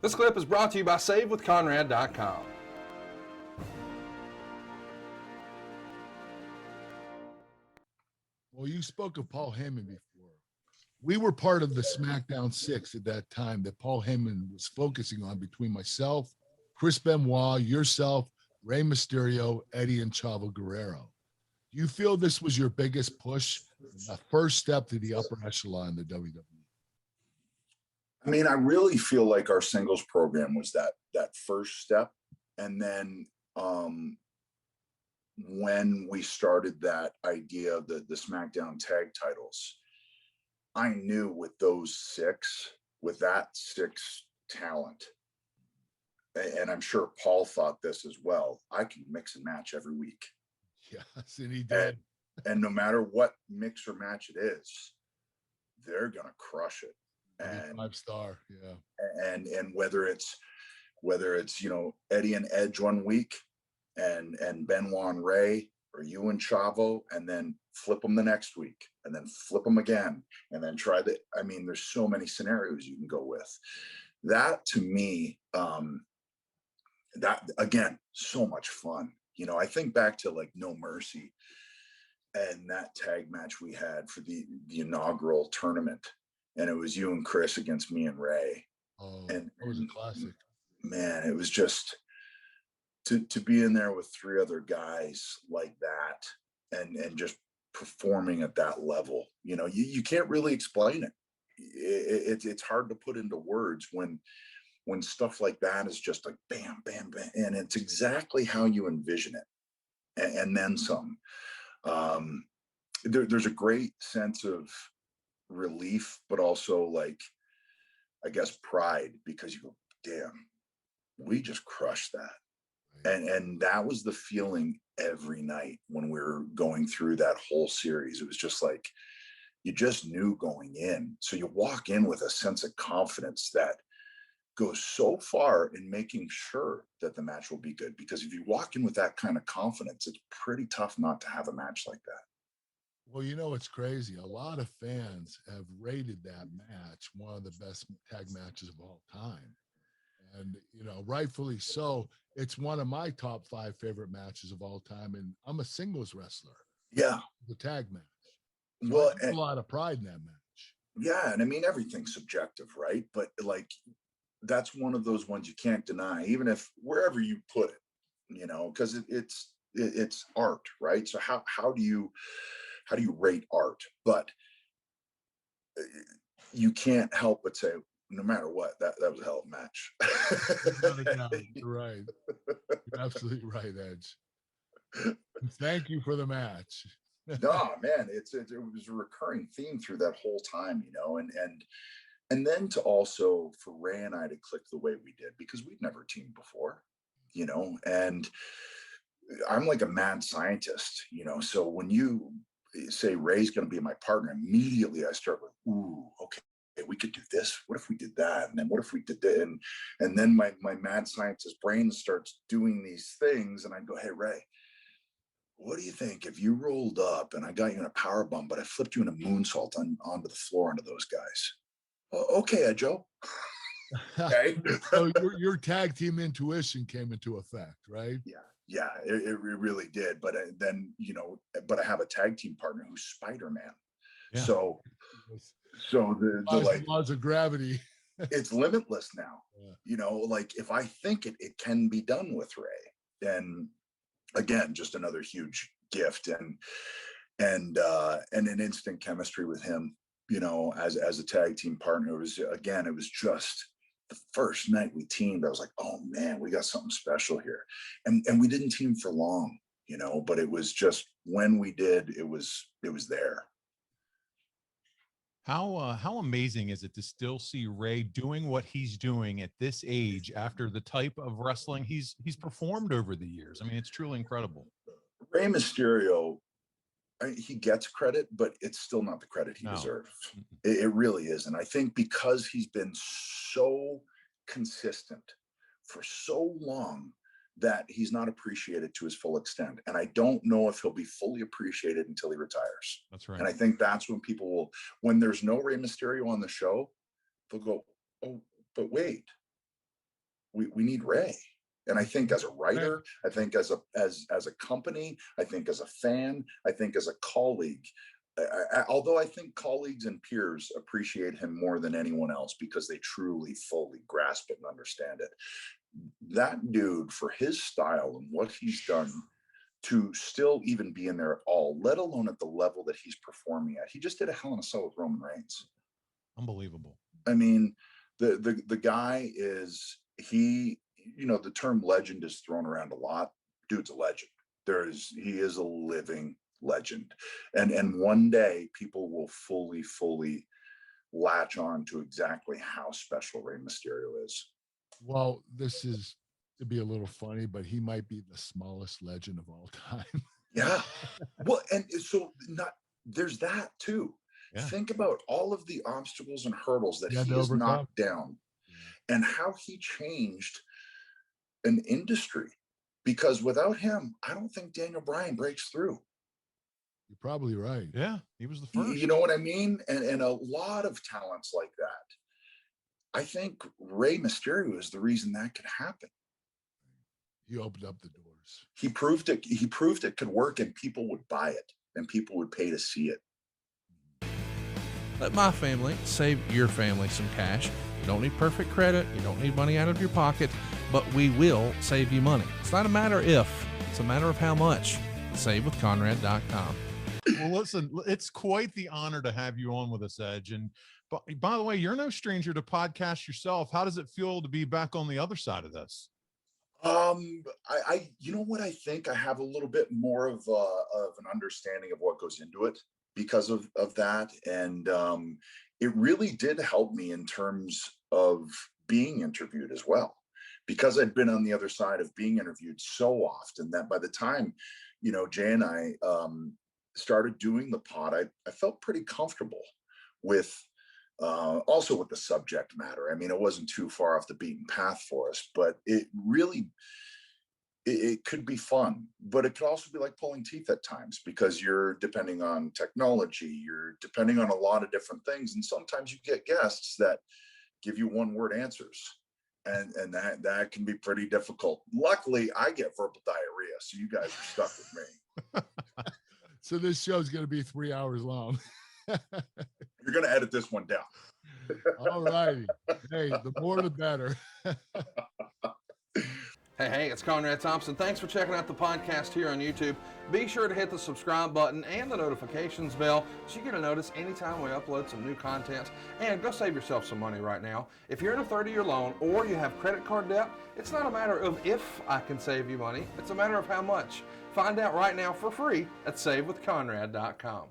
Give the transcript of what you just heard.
This clip is brought to you by SaveWithConrad.com. Well, you spoke of Paul Heyman before. We were part of the Smackdown 6 at that time that Paul Heyman was focusing on between myself, Chris Benoit, yourself, Rey Mysterio, Eddie, and Chavo Guerrero. Do you feel this was your biggest push, the first step to the upper echelon in the WWE? I mean, I really feel like our singles program was that first step. And then when we started that idea of the SmackDown tag titles, I knew with that six talent, and I'm sure Paul thought this as well, I can mix and match every week. Yes, and he did. And no matter what mix or match it is, they're going to crush it. And 5-star, yeah. And whether it's Eddie and Edge one week and Benoit and Ray, or you and Chavo, and then flip them the next week, and then flip them again, and then try that. I mean, there's so many scenarios you can go with. That to me, that again, so much fun. I think back to like No Mercy and that tag match we had for the inaugural tournament. And it was you and Chris against me and Ray. Oh, and that was a classic. Man, it was just to be in there with three other guys like that and just performing at that level. You can't really explain it. It's hard to put into words when stuff like that is just like bam, bam, bam. And it's exactly how you envision it. And then some. There's a great sense of relief, but also like, I guess, pride, because you go, damn, we just crushed that. And that was the feeling every night when we were going through that whole series. It was just like, you just knew going in. So you walk in with a sense of confidence that goes so far in making sure that the match will be good. Because if you walk in with that kind of confidence, it's pretty tough not to have a match like that. Well, it's crazy. A lot of fans have rated that match one of the best tag matches of all time. And, rightfully so. It's one of my top 5 favorite matches of all time. And I'm a singles wrestler. Yeah. The tag match. So well, I take a lot of pride in that match. Yeah. And I mean, everything's subjective, right? But like, that's one of those ones you can't deny, even if wherever you put it, because it's art, right? So how do you rate art? But you can't help but say, no matter what, that was a hell of a match. You're right. You're absolutely right, Edge. Thank you for the match. No, man, it was a recurring theme through that whole time, and then to also for Ray and I to click the way we did, because we'd never teamed before, and I'm like a mad scientist, so when you say Ray's going to be my partner, immediately I start with, ooh, okay, we could do this. What if we did that? And then what if we did that? And then my mad scientist brain starts doing these things, and I go, hey, Ray, what do you think if you rolled up and I got you in a power bomb, but I flipped you in a moonsault onto the floor onto those guys? Okay, Joe. Okay. So your tag team intuition came into effect, right? Yeah, it really did. But then, but I have a tag team partner who's Spider-Man. Yeah. So the like laws of gravity, it's limitless now. Yeah. Like if I think it can be done with Ray. And again, just another huge gift and an instant chemistry with him. As a tag team partner, it was just the first night we teamed. I was like, oh man, we got something special here. And we didn't team for long, but it was just when we did, it was there. How amazing is it to still see Ray doing what he's doing at this age after the type of wrestling he's performed over the years? I mean, it's truly incredible. Rey Mysterio, he gets credit, but it's still not the credit he deserves. It really is. And I think because he's been so consistent for so long that he's not appreciated to his full extent. And I don't know if he'll be fully appreciated until he retires. That's right. And I think that's when people will, when there's no Rey Mysterio on the show, they'll go, oh, but wait, we need Ray. And I think as a writer, I think as a company, I think as a fan, I think as a colleague, although I think colleagues and peers appreciate him more than anyone else because they truly fully grasp it and understand it. That dude, for his style and what he's done to still even be in there at all, let alone at the level that he's performing at. He just did a Hell in a Cell with Roman Reigns. Unbelievable. I mean, the guy is, he, you know, the term legend is thrown around a lot. Dude's a legend. He is a living legend. And one day people will fully latch on to exactly how special Rey Mysterio is. Well, this is to be a little funny, but he might be the smallest legend of all time. Yeah. Well, and so there's that too. Yeah. Think about all of the obstacles and hurdles that he has knocked down and how he changed an industry, because without him, I don't think Daniel Bryan breaks through. You're probably right. Yeah, he was the first. You know what I mean? And a lot of talents like that. I think Rey Mysterio is the reason that could happen. He opened up the doors. He proved it could work, and people would buy it, and people would pay to see it. Let my family save your family some cash. You don't need perfect credit. You don't need money out of your pocket, but we will save you money. It's not a matter if, it's a matter of how much. SaveWithConrad.com. Well, listen, it's quite the honor to have you on with us, Edge. And by the way, you're no stranger to podcasts yourself. How does it feel to be back on the other side of this? You know what, I think I have a little bit more of an understanding of what goes into it because of that. And it really did help me in terms of being interviewed as well, because I'd been on the other side of being interviewed so often that by the time, you know, Jay and I started doing the pod, I felt pretty comfortable with also with the subject matter. I mean, it wasn't too far off the beaten path for us, but it really, it could be fun, but it could also be like pulling teeth at times, because you're depending on technology, you're depending on a lot of different things. And sometimes you get guests that give you one-word answers, and that can be pretty difficult. Luckily, I get verbal diarrhea, so you guys are stuck with me. So this show's going to be 3 hours long. You're going to edit this one down. All righty. Hey, the more the better. Hey, it's Conrad Thompson. Thanks for checking out the podcast here on YouTube. Be sure to hit the subscribe button and the notifications bell so you get a notice anytime we upload some new content. And go save yourself some money right now. If you're in a 30-year loan or you have credit card debt, it's not a matter of if I can save you money. It's a matter of how much. Find out right now for free at SaveWithConrad.com.